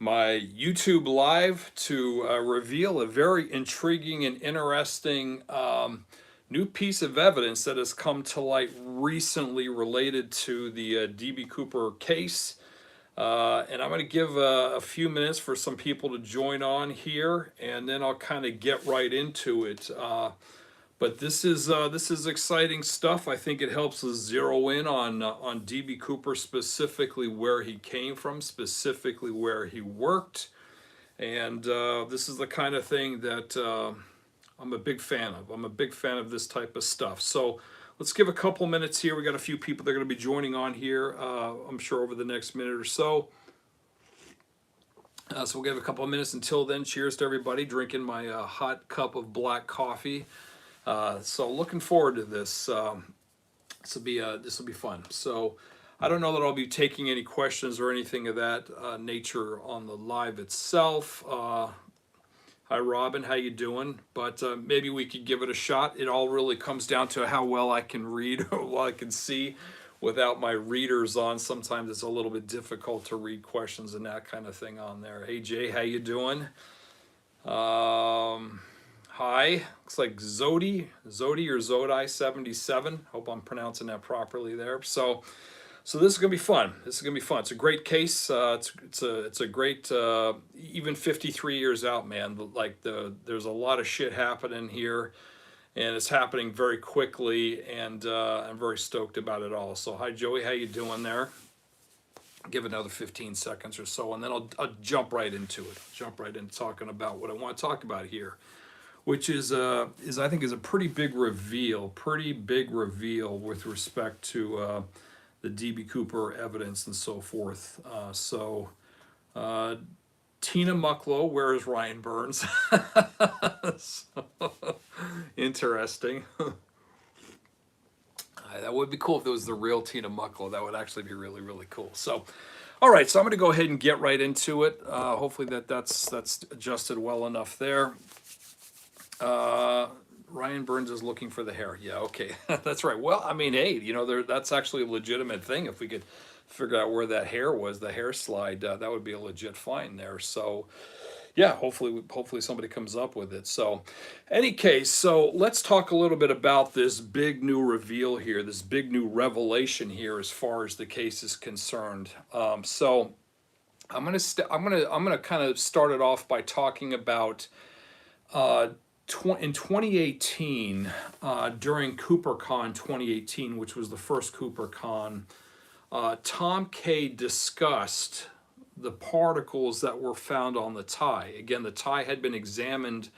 my YouTube live to reveal a very intriguing and interesting new piece of evidence that has come to light recently related to the DB Cooper case. And I'm going to give a few minutes for some people to join on here, and then I'll kind of get right into it. But this is exciting stuff. I think it helps us zero in on DB Cooper, specifically where he came from, specifically where he worked, and this is the kind of thing that I'm a big fan of. I'm a big fan of this type of stuff. So let's give a couple minutes here. We got a few people that are going to be joining on here. I'm sure over the next minute or so. So we'll give a couple of minutes. Until then, cheers to everybody drinking my hot cup of black coffee. So looking forward to this. This will be fun. So I don't know that I'll be taking any questions or anything of that nature on the live itself. Hi Robin, how you doing? But maybe we could give it a shot. It all really comes down to how well I can read or what I can see without my readers on. Sometimes it's a little bit difficult to read questions and that kind of thing on there. Hey Jay, how you doing? Hi, looks like Zodi or Zodi 77. Hope I'm pronouncing that properly there. So this is gonna be fun. This is gonna be fun. It's a great case. It's a great even 53 years out, man. There's a lot of shit happening here, and it's happening very quickly. And I'm very stoked about it all. So hi Joey, how you doing there? Give another 15 seconds or so, and then I'll jump right into it. Jump right into talking about what I want to talk about here, which is I think is a pretty big reveal with respect to the DB Cooper evidence and so forth. Tina Mucklow, where is Ryan Burns? So, interesting. That would be cool if it was the real Tina Mucklow. That would actually be really, really cool. So, all right, so I'm going to go ahead and get right into it. Hopefully that's adjusted well enough there. Ryan Burns is looking for the hair. Yeah, okay. That's right. Well, I mean, hey, that's actually a legitimate thing. If we could figure out where that hair was, the hair slide, that would be a legit find there. So, yeah, hopefully somebody comes up with it. So, any case, so let's talk a little bit about this big new reveal here, this big new revelation here as far as the case is concerned. So, I'm gonna kind of start it off by talking about in 2018, during CooperCon 2018, which was the first CooperCon, Tom Kay discussed the particles that were found on the tie. Again, the tie had been examined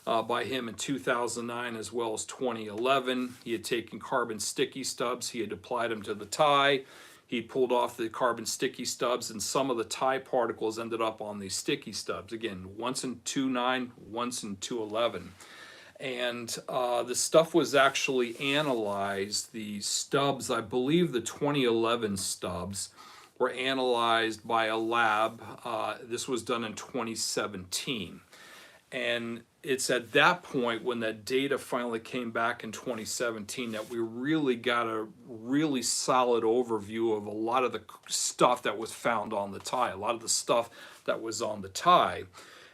by him in 2009 as well as 2011. He had taken carbon sticky stubs, he had applied them to the tie. He pulled off the carbon sticky stubs, and some of the tie particles ended up on these sticky stubs. Again, once in 2.9, once in 2.11. And the stuff was actually analyzed. The stubs, I believe the 2011 stubs, were analyzed by a lab. This was done in 2017. And it's at that point when that data finally came back in 2017 that we really got a really solid overview of a lot of the stuff that was found on the tie, a lot of the stuff that was on the tie.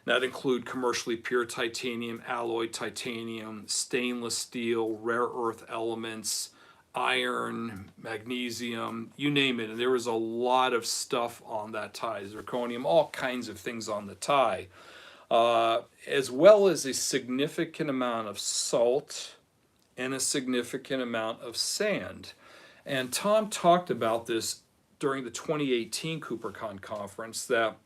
That include commercially pure titanium, alloy titanium, stainless steel, rare earth elements, iron, magnesium, you name it. And there was a lot of stuff on that tie, zirconium, all kinds of things on the tie. As well as a significant amount of salt and a significant amount of sand. And Tom talked about this during the 2018 CooperCon conference, that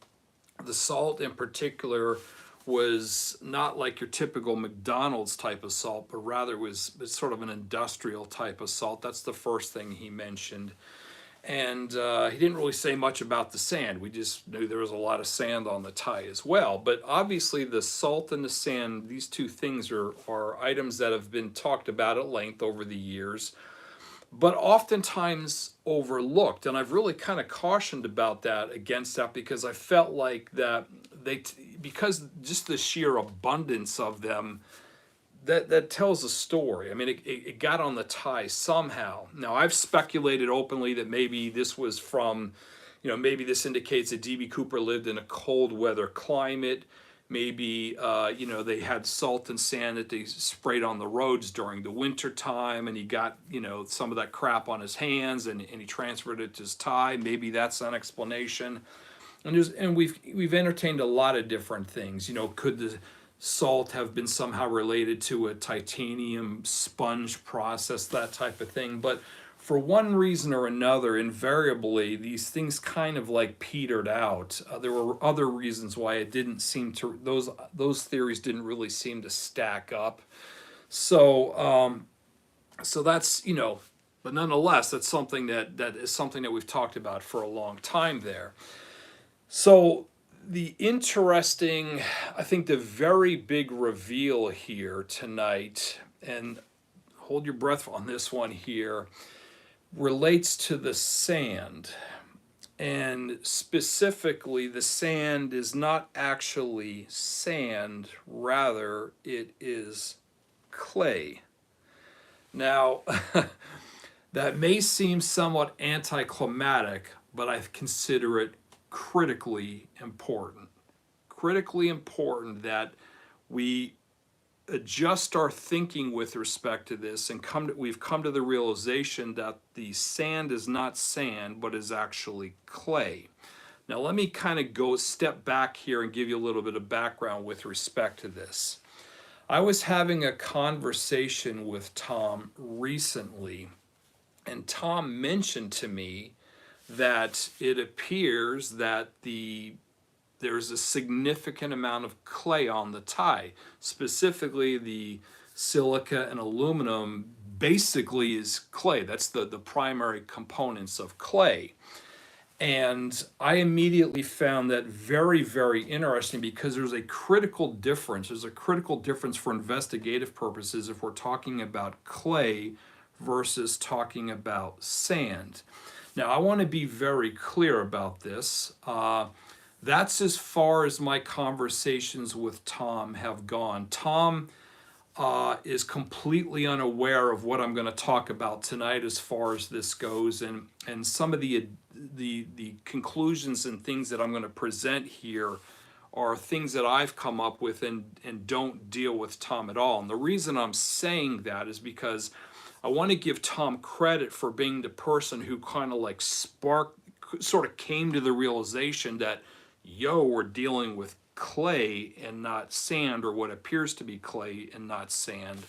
the salt in particular was not like your typical McDonald's type of salt, but rather was sort of an industrial type of salt. That's the first thing he mentioned. And he didn't really say much about the sand. We just knew there was a lot of sand on the tie as well. But obviously the salt and the sand, these two things are items that have been talked about at length over the years, but oftentimes overlooked. And I've really kind of cautioned about that, against that, because I felt like that because just the sheer abundance of them, that tells a story. I mean, it got on the tie somehow. Now, I've speculated openly that maybe this was from, maybe this indicates that D.B. Cooper lived in a cold weather climate. Maybe, they had salt and sand that they sprayed on the roads during the winter time, and he got, some of that crap on his hands, and he transferred it to his tie. Maybe that's an explanation. And we've entertained a lot of different things. Could the salt have been somehow related to a titanium sponge process, that type of thing? But for one reason or another, invariably, these things kind of like petered out. There were other reasons why it didn't seem to, those theories didn't really seem to stack up. So, so that's, but nonetheless, that's something that is something that we've talked about for a long time there. So I think the very big reveal here tonight, and hold your breath on this one here, relates to the sand. And specifically, the sand is not actually sand, rather, it is clay. Now, that may seem somewhat anticlimactic, but I consider it critically important. Critically important that we adjust our thinking with respect to this, and we've come to the realization that the sand is not sand, but is actually clay. Now let me kind of step back here and give you a little bit of background with respect to this. I was having a conversation with Tom recently, and Tom mentioned to me that it appears that there's a significant amount of clay on the tie. Specifically, the silica and aluminum basically is clay. That's the primary components of clay. And I immediately found that very, very interesting, because there's a critical difference. There's a critical difference for investigative purposes if we're talking about clay versus talking about sand. Now, I want to be very clear about this. That's as far as my conversations with Tom have gone. Tom is completely unaware of what I'm going to talk about tonight as far as this goes, and some of the conclusions and things that I'm going to present here are things that I've come up with and don't deal with Tom at all. And the reason I'm saying that is because I want to give Tom credit for being the person who kind of like sort of came to the realization that, we're dealing with clay and not sand, or what appears to be clay and not sand,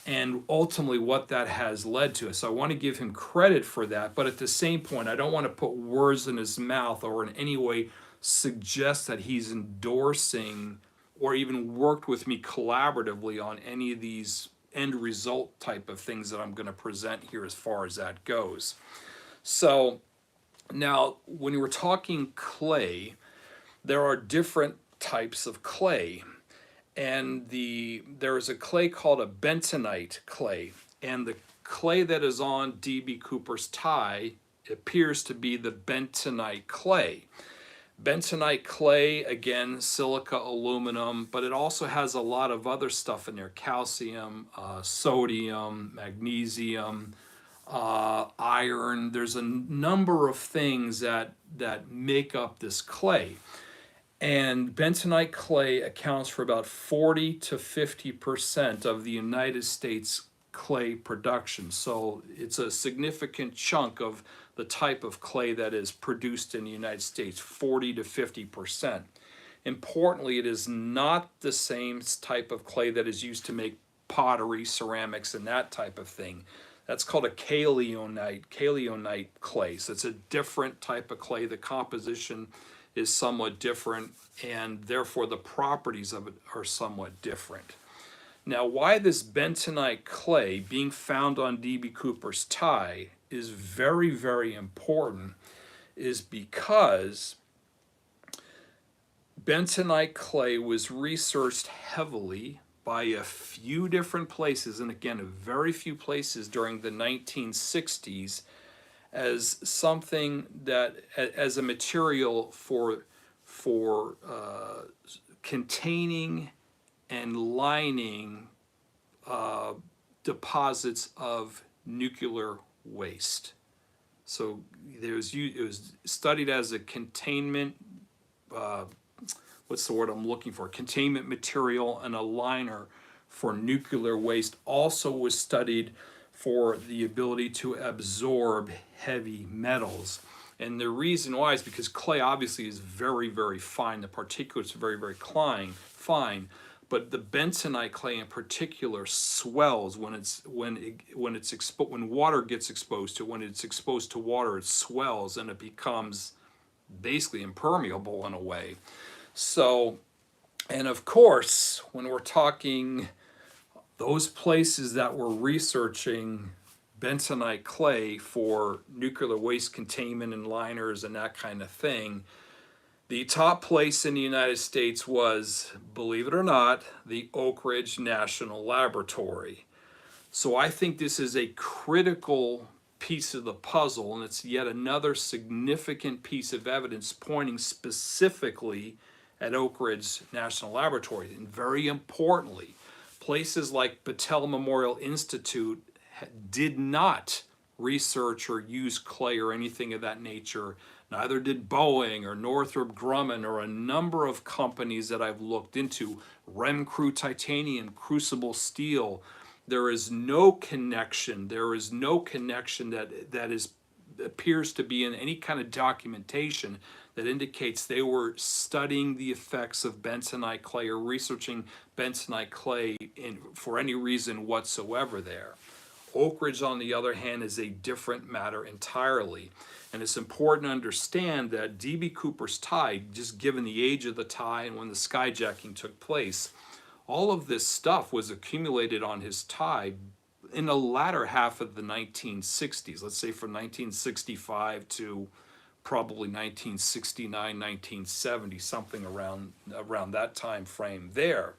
and ultimately what that has led to. So I want to give him credit for that, but at the same point, I don't want to put words in his mouth or in any way suggest that he's endorsing or even worked with me collaboratively on any of these end result type of things that I'm going to present here as far as that goes. So now, when we're talking clay, there are different types of clay, and there is a clay called a bentonite clay, and the clay that is on D.B. Cooper's tie appears to be the bentonite clay. Bentonite clay, again, silica, aluminum, but it also has a lot of other stuff in there: calcium, sodium, magnesium, iron. There's a number of things that make up this clay. And bentonite clay accounts for about 40 to 50% of the United States clay production. So it's a significant chunk of the type of clay that is produced in the United States, 40 to 50%. Importantly, it is not the same type of clay that is used to make pottery, ceramics, and that type of thing. That's called a kaolinite clay. So it's a different type of clay. The composition is somewhat different, and therefore the properties of it are somewhat different. Now, why this bentonite clay being found on D.B. Cooper's tie is very, very important is because bentonite clay was researched heavily by a few different places, and again, a very few places during the 1960s, as something that, as a material for containing and lining deposits of nuclear waste. So it was studied as a containment, what's the word I'm looking for? Containment material and a liner for nuclear waste. Also was studied for the ability to absorb heavy metals. And the reason why is because clay obviously is very, very fine. The particulates are very, very fine. But the bentonite clay in particular swells when water gets exposed to it. When it's exposed to water, it swells and it becomes basically impermeable in a way. So, and of course, when we're talking those places that were researching bentonite clay for nuclear waste containment and liners and that kind of thing, the top place in the United States was, believe it or not, the Oak Ridge National Laboratory. So I think this is a critical piece of the puzzle, and it's yet another significant piece of evidence pointing specifically at Oak Ridge National Laboratory. And very importantly, places like Battelle Memorial Institute did not research or use clay or anything of that nature. Neither did Boeing or Northrop Grumman or a number of companies that I've looked into. Remcru Titanium, Crucible Steel. There is no connection. There is no connection that appears to be in any kind of documentation that indicates they were studying the effects of bentonite clay or researching bentonite clay for any reason whatsoever there. Oak Ridge, on the other hand, is a different matter entirely. And it's important to understand that D.B. Cooper's tie, just given the age of the tie and when the skyjacking took place, all of this stuff was accumulated on his tie in the latter half of the 1960s, let's say from 1965 to probably 1969, 1970, something around that time frame there.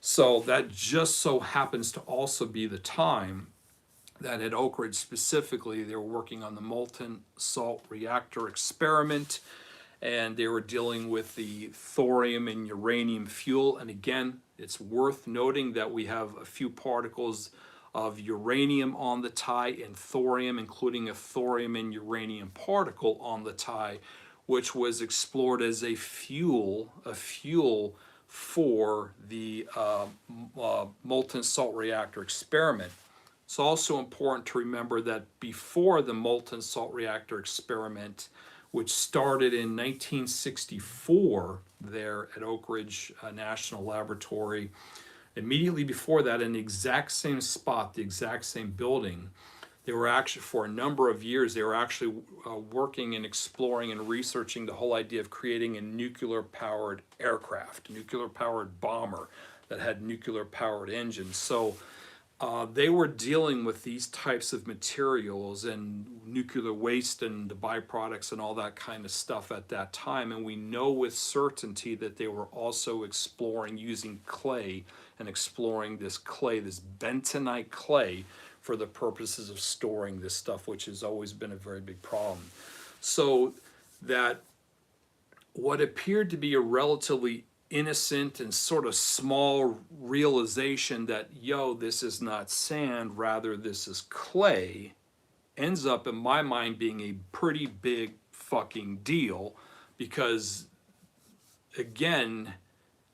So that just so happens to also be the time that at Oak Ridge specifically, they were working on the molten salt reactor experiment, and they were dealing with the thorium and uranium fuel. And again, it's worth noting that we have a few particles of uranium on the tie and thorium, including a thorium and uranium particle on the tie, which was explored as a fuel for the molten salt reactor experiment. It's also important to remember that before the molten salt reactor experiment, which started in 1964 there at Oak Ridge National Laboratory, immediately before that, in the exact same spot, the exact same building, they were actually, for a number of years, they were actually working and exploring and researching the whole idea of creating a nuclear-powered aircraft, a nuclear-powered bomber that had nuclear-powered engines. So they were dealing with these types of materials and nuclear waste and the byproducts and all that kind of stuff at that time. And we know with certainty that they were also exploring using clay and exploring this clay, this bentonite clay, for the purposes of storing this stuff, which has always been a very big problem. So that what appeared to be a relatively innocent and sort of small realization that, yo, this is not sand, rather this is clay, ends up in my mind being a pretty big fucking deal, because again,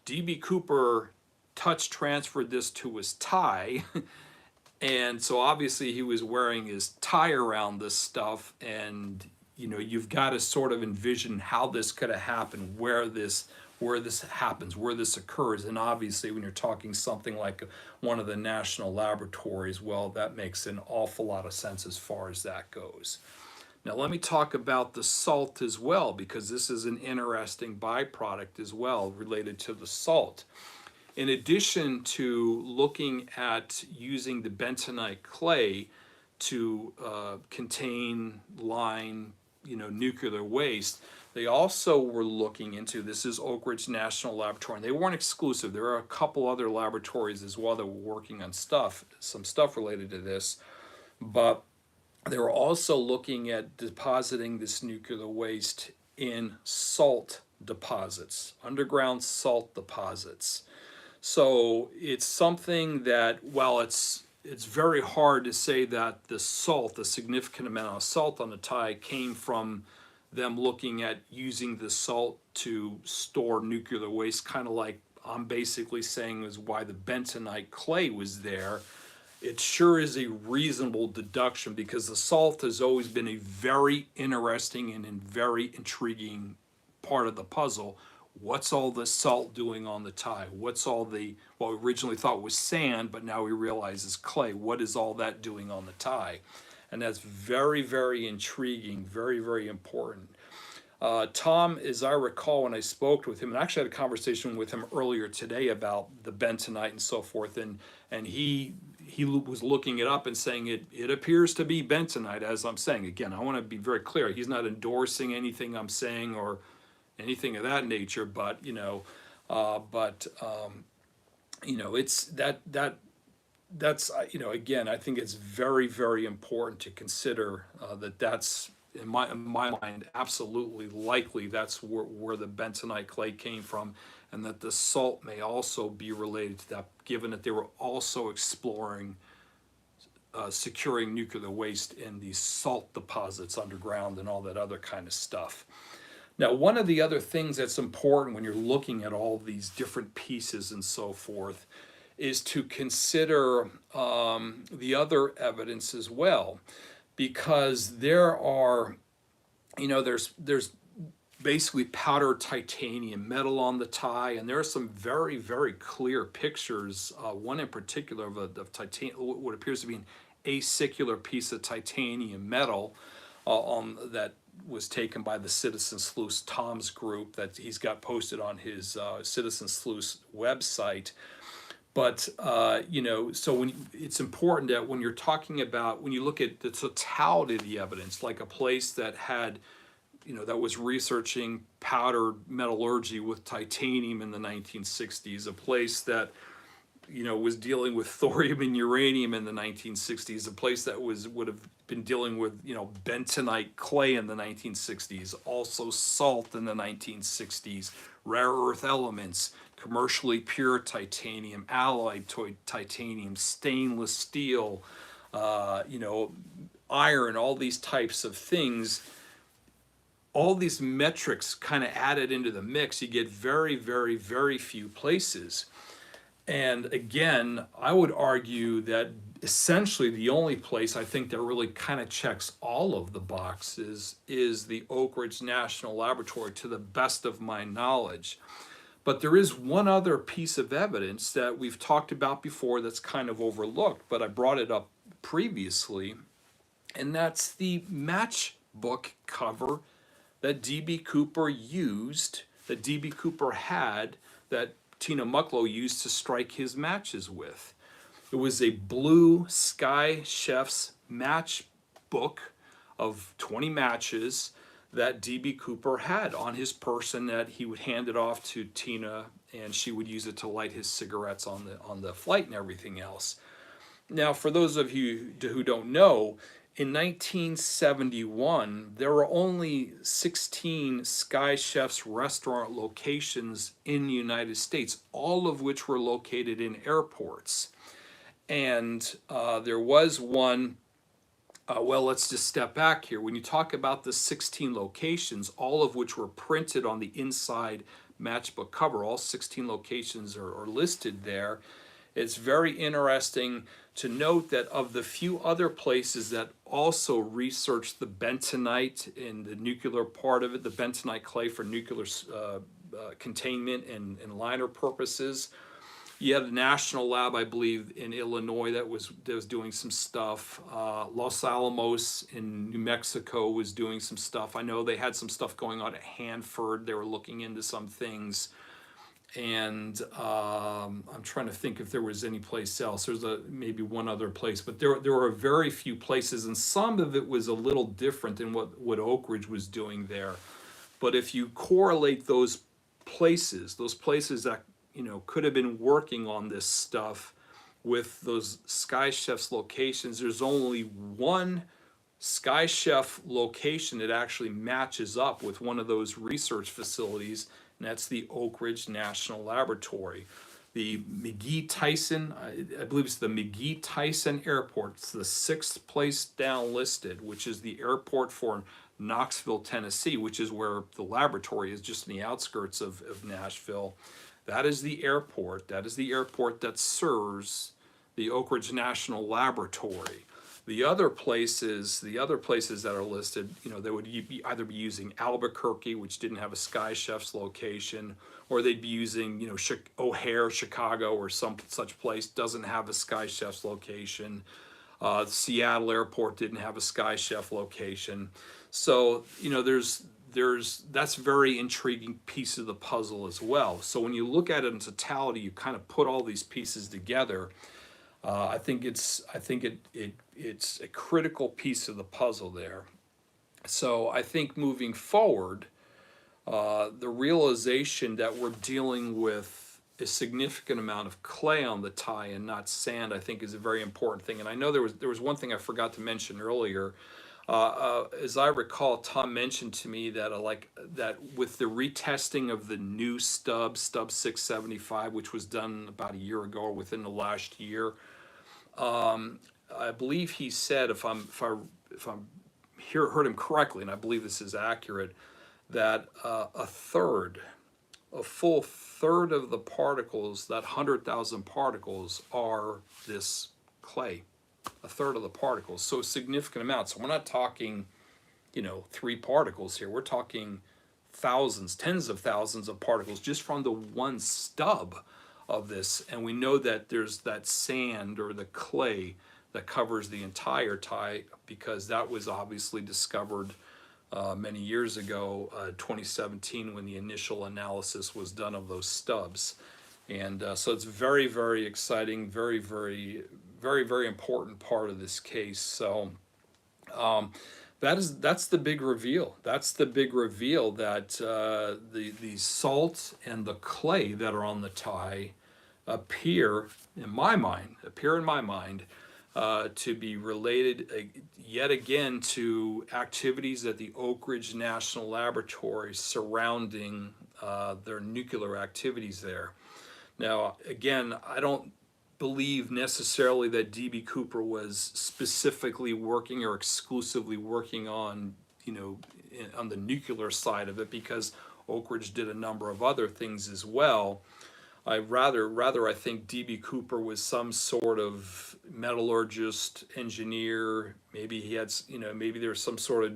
D.B. Cooper transferred this to his tie and so obviously he was wearing his tie around this stuff, and you've got to sort of envision how this could have happened, where this happens, where this occurs. And obviously when you're talking something like one of the national laboratories, well, that makes an awful lot of sense as far as that goes. Now let me talk about the salt as well, because this is an interesting byproduct as well related to the salt. In addition to looking at using the bentonite clay to contain, line, nuclear waste, they also were looking into, this is Oak Ridge National Laboratory, and they weren't exclusive. There are a couple other laboratories as well that were working on some stuff related to this, but they were also looking at depositing this nuclear waste in salt deposits, underground salt deposits. So it's something that, while it's it's very hard to say that the salt, the significant amount of salt on the tie, came from them looking at using the salt to store nuclear waste, kind of like I'm basically saying is why the bentonite clay was there. It sure is a reasonable deduction because the salt has always been a very interesting and very intriguing part of the puzzle. What's all the salt doing on the tie? What's all the, what we originally thought was sand, but now we realize is clay. What is all that doing on the tie? And that's very, very intriguing, very, very important. Tom, as I recall, when I spoke with him, and I actually had a conversation with him earlier today about the bentonite and so forth, and he was looking it up and saying it appears to be bentonite, as I'm saying. Again, I want to be very clear. He's not endorsing anything I'm saying or anything of that nature, but it's that's again, I think it's very, very important to consider that's in my mind absolutely likely that's where the bentonite clay came from, and that the salt may also be related to that, given that they were also exploring securing nuclear waste in these salt deposits underground and all that other kind of stuff. Now, one of the other things that's important when you're looking at all these different pieces and so forth is to consider the other evidence as well, because there are, there's basically powdered titanium metal on the tie, and there are some very, very clear pictures, one in particular of titanium, what appears to be an acicular piece of titanium metal on that was taken by the Citizen Sleuth Tom's group that he's got posted on his Citizen Sleuth website. But so it's important that when you're talking about, when you look at the totality of the evidence, like a place that had, that was researching powdered metallurgy with titanium in the 1960s, a place that was dealing with thorium and uranium in the 1960s, a place that would have been dealing with bentonite clay in the 1960s, also salt in the 1960s, rare earth elements, commercially pure titanium, alloyed titanium, stainless steel, iron, all these types of things. All these metrics kind of added into the mix, you get very, very, very few places. And again, I would argue that essentially the only place I think that really kind of checks all of the boxes is the Oak Ridge National Laboratory, to the best of my knowledge. But there is one other piece of evidence that we've talked about before that's kind of overlooked, but I brought it up previously, and that's the matchbook cover that D.B. Cooper used, that D.B. Cooper had, that Tina Mucklow used to strike his matches with. It was a blue Sky Chef's matchbook of 20 matches that D.B. Cooper had on his person, that he would hand it off to Tina and she would use it to light his cigarettes on the flight and everything else. Now, for those of you who don't know, in 1971, there were only 16 Sky Chef's restaurant locations in the United States, all of which were located in airports. And there was one, well, let's just step back here. When you talk about the 16 locations, all of which were printed on the inside matchbook cover, all 16 locations are listed there. It's very interesting to note that of the few other places that also researched the bentonite and the nuclear part of it, the bentonite clay for nuclear containment and liner purposes, you had a national lab, I believe, in Illinois that was doing some stuff. Los Alamos in New Mexico was doing some stuff. I know they had some stuff going on at Hanford. They were looking into some things. And I'm trying to think if there was any place else. There's maybe one other place, but there were very few places, and some of it was a little different than what Oak Ridge was doing there. But if you correlate those places that could have been working on this stuff with those Sky Chef's locations, there's only one Sky Chef location that actually matches up with one of those research facilities, and that's the Oak Ridge National Laboratory. the McGee-Tyson, I believe it's the McGee-Tyson Airport. It's the 6th place down listed, which is the airport for Knoxville, Tennessee, which is where the laboratory is, just in the outskirts of Nashville. That is the airport. That is the airport that serves the Oak Ridge National Laboratory. The other places that are listed, they would either be using Albuquerque, which didn't have a Sky Chef's location, or they'd be using, O'Hare, Chicago, or some such place doesn't have a Sky Chef's location. Seattle Airport didn't have a Sky Chef location. So, that's a very intriguing piece of the puzzle as well. So when you look at it in totality, you kind of put all these pieces together. I think it's a critical piece of the puzzle there. So I think moving forward, the realization that we're dealing with a significant amount of clay on the tie and not sand, I think, is a very important thing. And I know there was one thing I forgot to mention earlier. As I recall, Tom mentioned to me that that with the retesting of the new stub 675, which was done about a year ago or within the last year, I believe he said, if I heard him correctly, and I believe this is accurate, that a full third of the particles, that 100,000 particles, are this clay. A third of the particles, so a significant amount. So we're not talking, 3 particles here. We're talking thousands, tens of thousands of particles just from the one stub of this. And we know that there's that sand or the clay that covers the entire tie, because that was obviously discovered many years ago, 2017, when the initial analysis was done of those stubs. And so it's very, very exciting, very, very, very, very important part of this case. So that's the big reveal. That's the big reveal, that the salt and the clay that are on the tie appear in my mind to be related yet again to activities at the Oak Ridge National Laboratory surrounding their nuclear activities there. Now, again, I don't believe necessarily that D.B. Cooper was specifically working or exclusively working on, on the nuclear side of it, because Oak Ridge did a number of other things as well. I think D.B. Cooper was some sort of metallurgist, engineer. Maybe he had, maybe there's some sort of,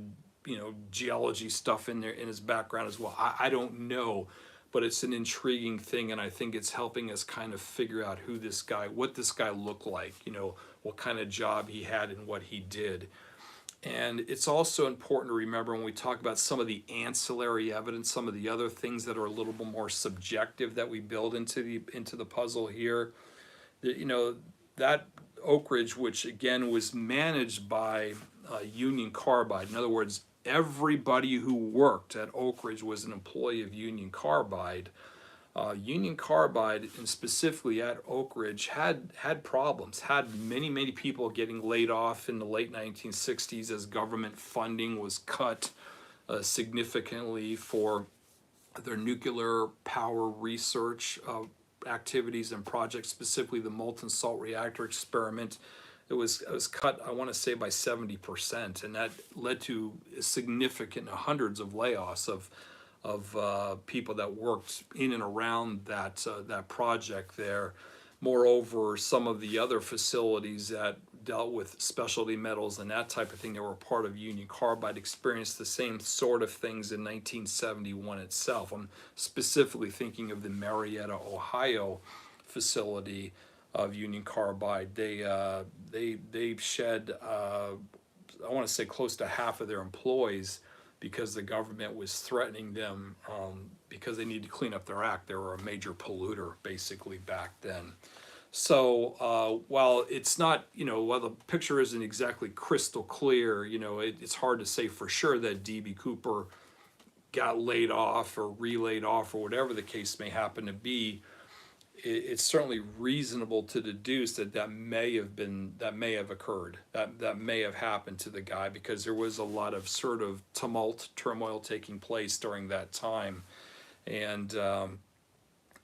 geology stuff in there in his background as well. I don't know. But it's an intriguing thing, and I think it's helping us kind of figure out what this guy looked like, what kind of job he had and what he did. And it's also important to remember, when we talk about some of the ancillary evidence, some of the other things that are a little bit more subjective that we build into the puzzle here, that, that Oak Ridge, which again was managed by Union Carbide, in other words, everybody who worked at Oak Ridge was an employee of Union Carbide. Union Carbide, and specifically at Oak Ridge, had problems, had many people getting laid off in the late 1960s as government funding was cut significantly for their nuclear power research activities and projects, specifically the molten salt reactor experiment. It was cut, I want to say, by 70%, and that led to significant hundreds of layoffs of people that worked in and around that project there. Moreover, some of the other facilities that dealt with specialty metals and that type of thing that were part of Union Carbide experienced the same sort of things in 1971 itself. I'm specifically thinking of the Marietta, Ohio facility of Union Carbide. They shed, I want to say, close to half of their employees, because the government was threatening them because they needed to clean up their act. They were a major polluter basically back then. So while it's not, while the picture isn't exactly crystal clear, it's hard to say for sure that D.B. Cooper got laid off or re-laid off or whatever the case may happen to be. It's certainly reasonable to deduce that may have occurred, that may have happened to the guy, because there was a lot of sort of turmoil taking place during that time. And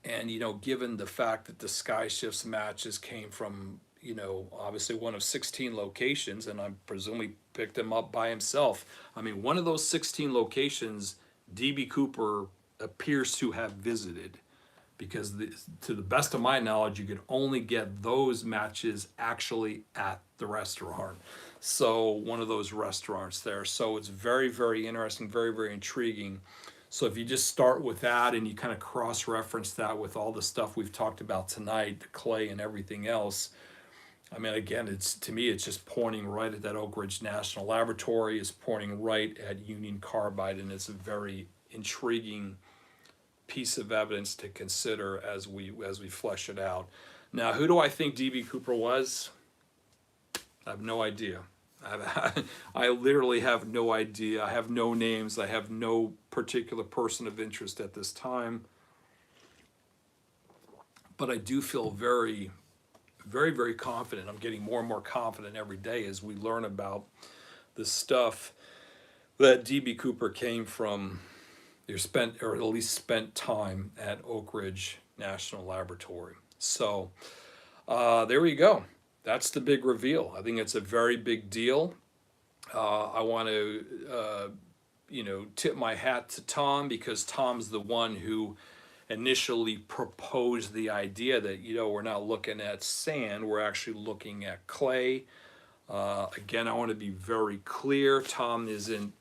And, given the fact that the Sky Shifts matches came from, obviously one of 16 locations, and I presumably picked him up by himself. I mean, one of those 16 locations, DB Cooper appears to have visited, because to the best of my knowledge, you could only get those matches actually at the restaurant. So one of those restaurants there. So it's very, very interesting, very, very intriguing. So if you just start with that and you kind of cross-reference that with all the stuff we've talked about tonight, the clay and everything else, I mean, again, to me, it's just pointing right at that Oak Ridge National Laboratory. It's pointing right at Union Carbide, and it's a very intriguing piece of evidence to consider as we flesh it out. Now, who do I think DB Cooper was? I have no idea. I literally have no idea. I have no names. I have no particular person of interest at this time. But I do feel very, very, very confident. I'm getting more and more confident every day as we learn about the stuff that DB Cooper came from, or at least spent time at Oak Ridge National Laboratory. So there we go. That's the big reveal. I think it's a very big deal. I want to, tip my hat to Tom, because Tom's the one who initially proposed the idea that, we're not looking at sand, we're actually looking at clay. Again, I want to be very clear. Tom isn't,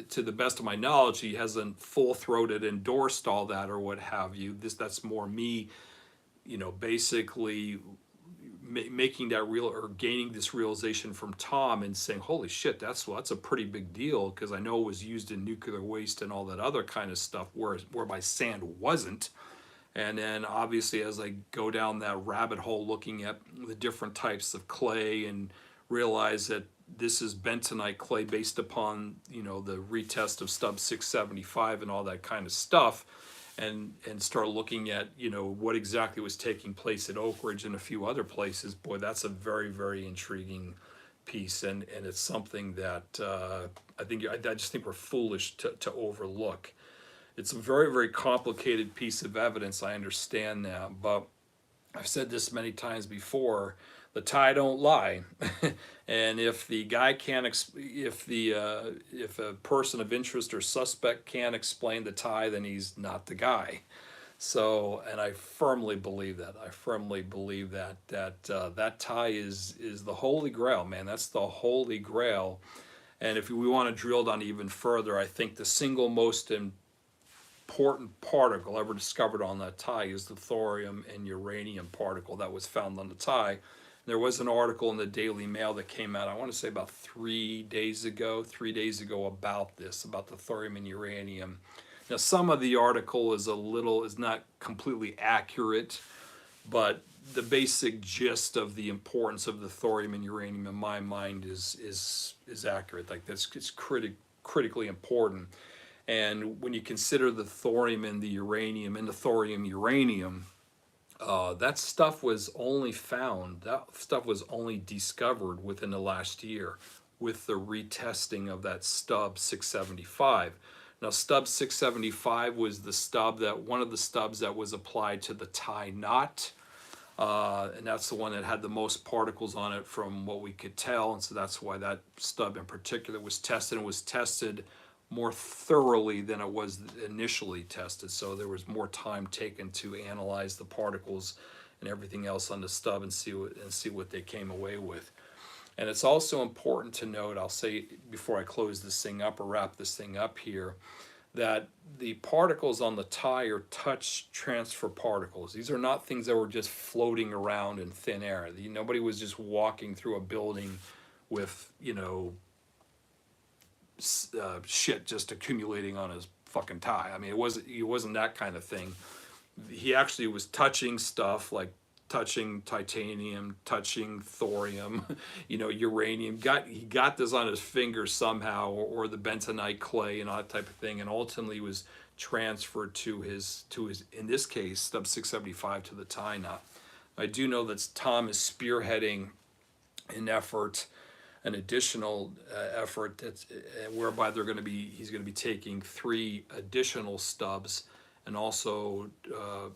to the best of my knowledge, he hasn't full-throated endorsed all that or what have you. That's more me, basically making that real, or gaining this realization from Tom and saying, holy shit, that's a pretty big deal, because I know it was used in nuclear waste and all that other kind of stuff, whereby sand wasn't. And then obviously as I go down that rabbit hole looking at the different types of clay, and realize that this is bentonite clay based upon, the retest of stub 675 and all that kind of stuff, and start looking at, what exactly was taking place at Oak Ridge and a few other places, boy, that's a very, very intriguing piece, and it's something that I just think we're foolish to overlook. It's a very, very complicated piece of evidence, I understand that, but I've said this many times before, the tie don't lie. And if the guy can't, if a person of interest or suspect can't explain the tie, then he's not the guy. So, and I firmly believe that. I firmly believe that tie is the holy grail, man. That's the holy grail. And if we want to drill down even further, I think the single most important particle ever discovered on that tie is the thorium and uranium particle that was found on the tie. There was an article in the Daily Mail that came out, I want to say about 3 days ago, about this, about the thorium and uranium. Now, some of the article is not completely accurate, but the basic gist of the importance of the thorium and uranium in my mind is accurate. Like, it's critically important. And when you consider the thorium and the uranium, and the thorium uranium, that stuff was only discovered within the last year with the retesting of that stub 675. Now, stub 675 was one of the stubs that was applied to the tie knot, and that's the one that had the most particles on it from what we could tell, and so that's why that stub in particular was tested, and was tested more thoroughly than it was initially tested. So there was more time taken to analyze the particles and everything else on the stub and see what they came away with. And it's also important to note, I'll say before I close this thing up or wrap this thing up here, that the particles on the tie are touch transfer particles. These are not things that were just floating around in thin air. Nobody was just walking through a building with, shit just accumulating on his fucking tie. I mean, it wasn't that kind of thing. He actually was touching stuff, like touching titanium, touching thorium, uranium. He got this on his fingers somehow, or the bentonite clay and all that type of thing, and ultimately was transferred to his in this case stub 675 to the tie knot. I do know that Tom is spearheading an additional effort that's whereby he's going to be taking 3 additional stubs and also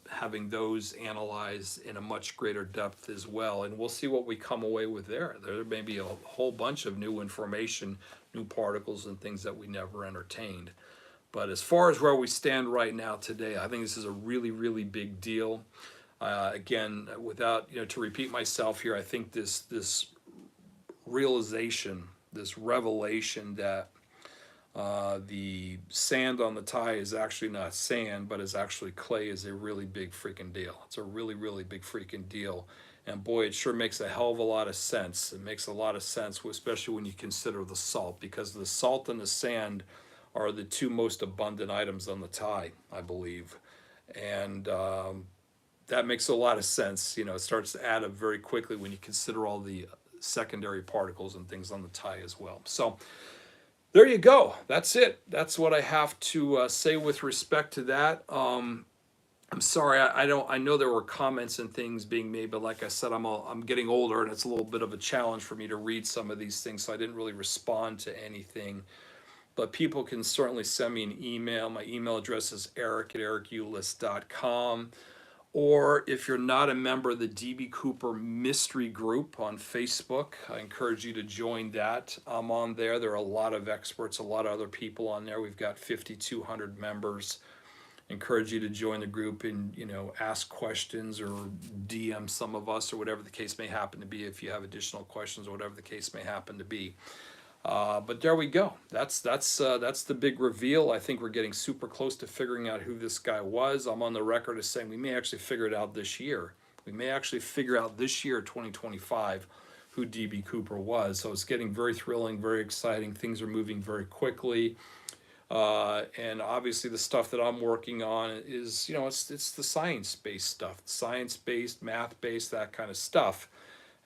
having those analyzed in a much greater depth as well. And we'll see what we come away with there. There may be a whole bunch of new information, new particles, and things that we never entertained. But as far as where we stand right now today, I think this is a really, really big deal. Again, without, to repeat myself here, I think this realization, this revelation that the sand on the tie is actually not sand, but is actually clay, is a really big freaking deal. It's a really, really big freaking deal. And boy, it sure makes a hell of a lot of sense. It makes a lot of sense, especially when you consider the salt, because the salt and the sand are the two most abundant items on the tie, I believe. And that makes a lot of sense. It starts to add up very quickly when you consider all the secondary particles and things on the tie as well. So there you go. That's it. That's what I have to say with respect to that. I'm sorry. I know there were comments and things being made, but like I said, I'm getting older, and it's a little bit of a challenge for me to read some of these things, so I didn't really respond to anything. But people can certainly send me an email. My email address is eric@ericulis.com. Or if you're not a member of the DB Cooper Mystery Group on Facebook, I encourage you to join that. I'm on there. There are a lot of experts, a lot of other people on there. We've got 5,200 members. Encourage you to join the group and, ask questions or DM some of us or whatever the case may happen to be, if you have additional questions or whatever the case may happen to be. But there we go. That's the big reveal. I think we're getting super close to figuring out who this guy was. I'm on the record as saying we may actually figure it out this year. We may actually figure out this year, 2025, who DB Cooper was. So it's getting very thrilling, very exciting. Things are moving very quickly. And obviously the stuff that I'm working on is, it's the science-based stuff, science-based, math-based, that kind of stuff.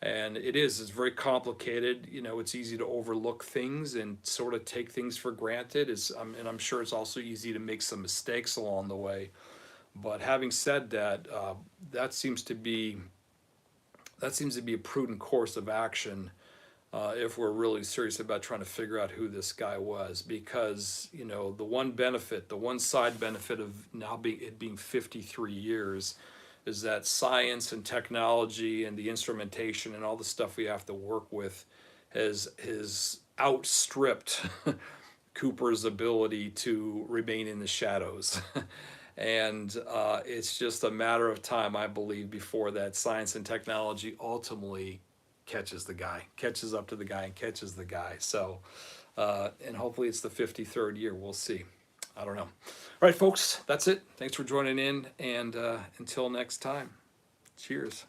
And it's very complicated. It's easy to overlook things and sort of take things for granted. And I'm sure it's also easy to make some mistakes along the way. But having said that, that seems to be a prudent course of action if we're really serious about trying to figure out who this guy was. Because the one side benefit of now being 53 years. Is that science and technology and the instrumentation and all the stuff we have to work with has outstripped Cooper's ability to remain in the shadows. And it's just a matter of time, I believe, before that science and technology ultimately catches up to the guy and catches the guy. So, and hopefully it's the 53rd year. We'll see. I don't know. All right, folks, that's it. Thanks for joining in, and until next time, cheers.